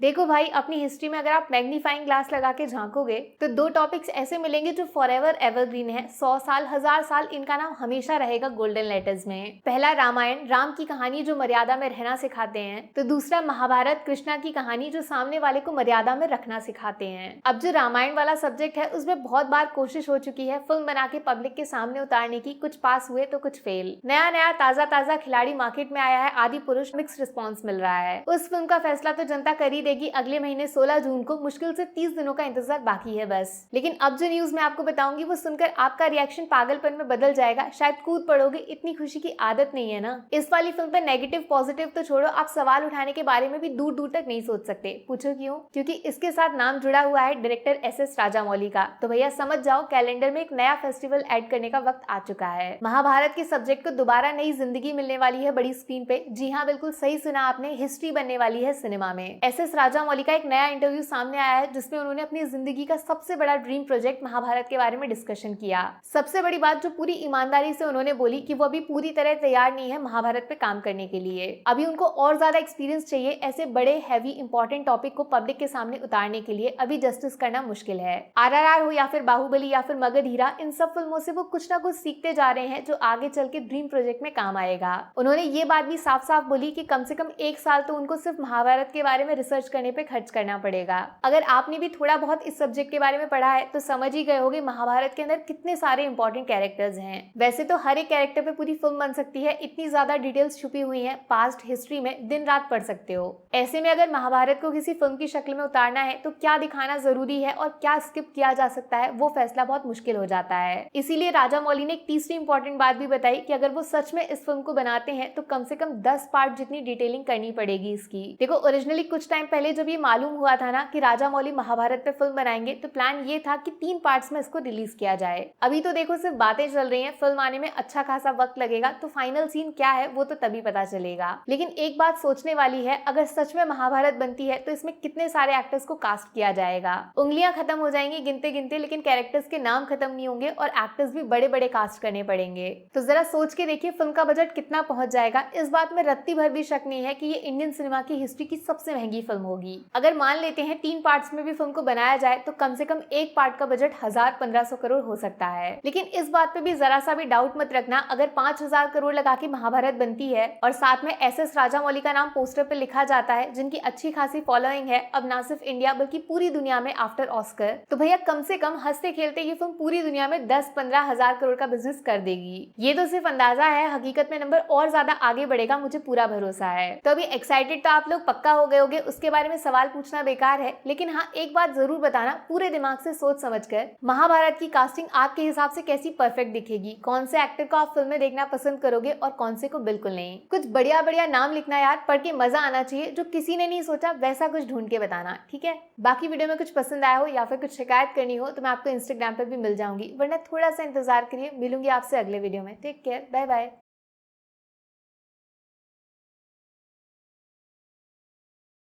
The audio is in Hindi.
देखो भाई, अपनी हिस्ट्री में अगर आप मैग्नीफाइंग ग्लास लगा के झांकोगे तो दो टॉपिक्स ऐसे मिलेंगे जो फॉरएवर एवरग्रीन है। 100 साल 1000 साल इनका नाम हमेशा रहेगा गोल्डन लेटर्स में। पहला रामायण, राम की कहानी जो मर्यादा में रहना सिखाते हैं, तो दूसरा महाभारत, कृष्णा की कहानी जो सामने वाले को मर्यादा में रखना सिखाते हैं। अब जो रामायण वाला सब्जेक्ट है उसमें बहुत बार कोशिश हो चुकी है फिल्म बना के पब्लिक के सामने उतारने की, कुछ पास हुए तो कुछ फेल। नया नया ताजा ताजा खिलाड़ी मार्केट में आया है, आदि पुरुष, मिक्स रिस्पॉन्स मिल रहा है। उस फिल्म का फैसला तो जनता कर ही देगी अगले महीने 16 जून को। मुश्किल से 30 दिनों का इंतजार बाकी है बस। लेकिन अब जो न्यूज मैं आपको बताऊंगी वो सुनकर आपका रिएक्शन पागलपन में बदल जाएगा, शायद कूद पड़ोगे, इतनी खुशी की आदत नहीं है ना। इस वाली फिल्म पर नेगेटिव पॉजिटिव तो छोड़ो, आप सवाल उठाने के बारे में भी दूर दूर तक नहीं सोच सकते। पूछो क्यों? क्योंकि इसके साथ नाम जुड़ा हुआ है डायरेक्टर एस राजामौली का। तो भैया समझ जाओ, कैलेंडर में एक नया फेस्टिवल ऐड करने का वक्त आ चुका है। महाभारत के सब्जेक्ट को दोबारा नई जिंदगी मिलने वाली है बड़ी स्क्रीन पे। जी हाँ, बिल्कुल सही सुना आपने, हिस्ट्री बनने वाली है सिनेमा में। एस राजामौली का एक नया इंटरव्यू सामने आया है जिसमें उन्होंने अपनी जिंदगी का सबसे बड़ा ड्रीम प्रोजेक्ट महाभारत के बारे में डिस्कशन किया। सबसे बड़ी बात जो पूरी ईमानदारी से उन्होंने बोली कि वो अभी पूरी तरह तैयार नहीं है महाभारत पे काम करने के लिए। अभी उनको और ज्यादा एक्सपीरियंस चाहिए ऐसे बड़े हैवी इंपॉर्टेंट टॉपिक को पब्लिक के सामने उतारने के लिए। अभी जस्टिस करना मुश्किल है। RRR हो या फिर बाहुबली या फिर मगध हीरा, इन सब फिल्मों से वो कुछ ना कुछ सीखते जा रहे हैं जो आगे चल के ड्रीम प्रोजेक्ट में काम आएगा। उन्होंने ये बात भी साफ साफ बोली कि कम से कम 1 साल तो उनको सिर्फ महाभारत के बारे में रिसर्च करने पे खर्च करना पड़ेगा। अगर आपने भी थोड़ा बहुत इस सब्जेक्ट के बारे में पढ़ा है तो समझ ही गए होगे महाभारत के अंदर कितने सारे इंपॉर्टेंट कैरेक्टर्स हैं। वैसे तो हर एक कैरेक्टर पे पूरी फिल्म बन सकती है, इतनी ज्यादा डिटेल्स छुपी हुई हैं पास्ट हिस्ट्री में, दिन रात पढ़ सकते हो। ऐसे में अगर महाभारत को किसी फिल्म की शक्ल में उतारना है तो क्या दिखाना जरूरी है और क्या स्किप किया जा सकता है, वो फैसला बहुत मुश्किल हो जाता है। इसीलिए राजामौली ने एक तीसरी इंपॉर्टेंट बात भी बताई कि अगर वो सच में इस फिल्म को बनाते हैं तो कम से कम 10 पार्ट जितनी डिटेलिंग करनी पड़ेगी इसकी। देखो, ओरिजिनली कुछ टाइम पहले जब ये मालूम हुआ था ना कि राजामौली महाभारत पे फिल्म बनाएंगे तो प्लान ये था कि 3 पार्ट्स में इसको रिलीज किया जाए। अभी तो देखो सिर्फ बातें चल रही हैं, फिल्म आने में अच्छा खासा वक्त लगेगा, तो फाइनल सीन क्या है वो तो तभी पता चलेगा। लेकिन एक बात सोचने वाली है, अगर सच में महाभारत बनती है तो इसमें कितने सारे एक्टर्स को कास्ट किया जाएगा। उंगलियां खत्म हो जाएंगी गिनते गिनते, लेकिन कैरेक्टर्स के नाम खत्म नहीं होंगे और एक्टर्स भी बड़े बड़े कास्ट करने पड़ेंगे। तो जरा सोच के देखिए फिल्म का बजट कितना पहुंच जाएगा। इस बात में रत्ती भर भी शक नहीं है कि ये इंडियन सिनेमा की हिस्ट्री की सबसे महंगी फिल्म होगी। अगर मान लेते हैं 3 पार्ट्स में भी फिल्म को बनाया जाए तो कम से कम एक पार्ट का बजट 1000-1500 करोड़ हो सकता है। लेकिन इस बात पे भी जरा सा भी डाउट मत रखना, अगर 5000 करोड़ लगा के महाभारत बनती है और साथ में एस राजामौली का नाम पोस्टर पे लिखा जाता है, जिनकी अच्छी खासी फॉलोइंग है अब ना सिर्फ इंडिया बल्कि पूरी दुनिया में आफ्टर ऑस्कर, तो भैया कम से कम हंसते खेलते ये फिल्म पूरी दुनिया में 10-15 हजार करोड़ का बिजनेस कर देगी। ये तो सिर्फ अंदाजा है, हकीकत में नंबर और ज्यादा आगे बढ़ेगा, मुझे पूरा भरोसा है। तो अभी एक्साइटेड तो आप लोग पक्का हो गए होंगे, उसके बारे में सवाल पूछना बेकार है। लेकिन हाँ, एक बात जरूर बताना पूरे दिमाग से सोच समझकर, महाभारत की कास्टिंग आपके हिसाब से कैसी परफेक्ट दिखेगी? कौन से एक्टर को आप फिल्म में देखना पसंद करोगे और कौन से को बिल्कुल नहीं? कुछ बढ़िया बढ़िया नाम लिखना यार, पढ़ के मजा आना चाहिए, जो किसी ने नहीं सोचा वैसा कुछ ढूंढ के बताना, ठीक है? बाकी वीडियो में कुछ पसंद आया हो या फिर कुछ शिकायत करनी हो तो मैं आपको इंस्टाग्राम पर भी मिल जाऊंगी, वरना थोड़ा सा इंतजार करिए, मिलूंगी आपसे अगले वीडियो में। Take care, bye bye.